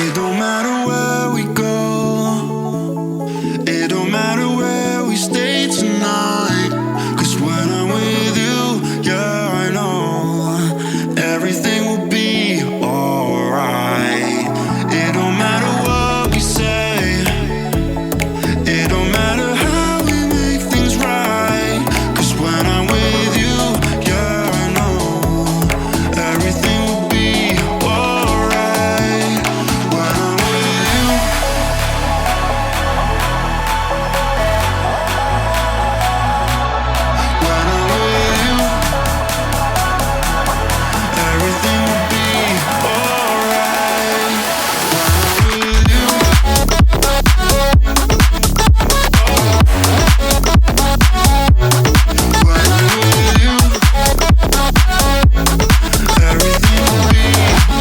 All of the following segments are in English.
It don't matter where we go, it don't matter where we stay tonight. 'Cause when I'm with you, yeah, I know everything will be alright. It don't matter what we say, it don't matter how we make things right. 'Cause when I'm with you, yeah, I know everything will be alright. When I'm with you, when I'm with you, everything will be alright. When I'm with you, when I'm with you, everything will be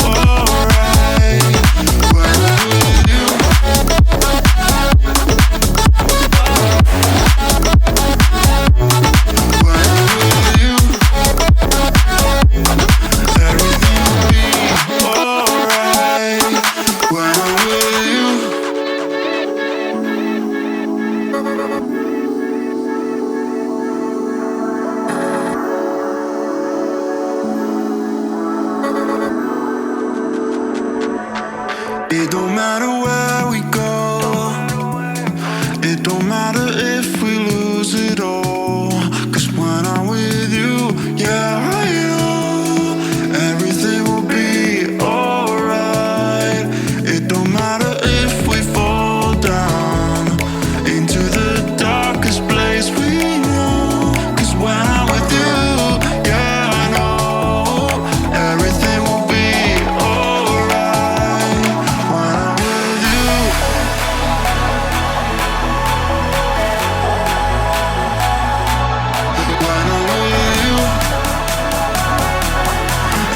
alright. When I'm with you, when I'm with you, everything will be alright. When I'm with you. It don't matter where we go, it don't matter if we lose it all. 'Cause when I'm with you, yeah, I know everything will be alright. It don't matter if we fall down into the darkest place we know. 'Cause when I'm with you, yeah, I know everything will be alright. When I'm with you, when I'm with you,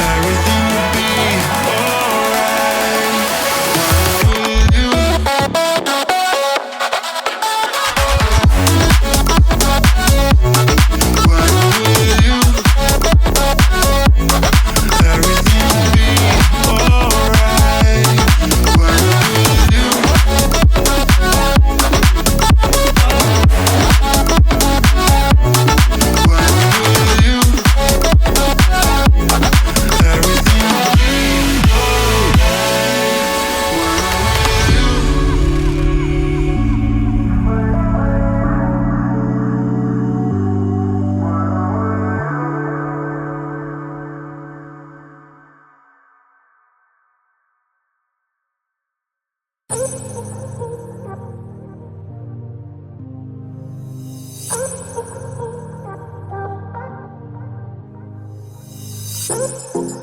everything will be alright. When I'm with you, when I'm with you, everything will be alright. When I'm with you, when I'm with you, everything will be alright.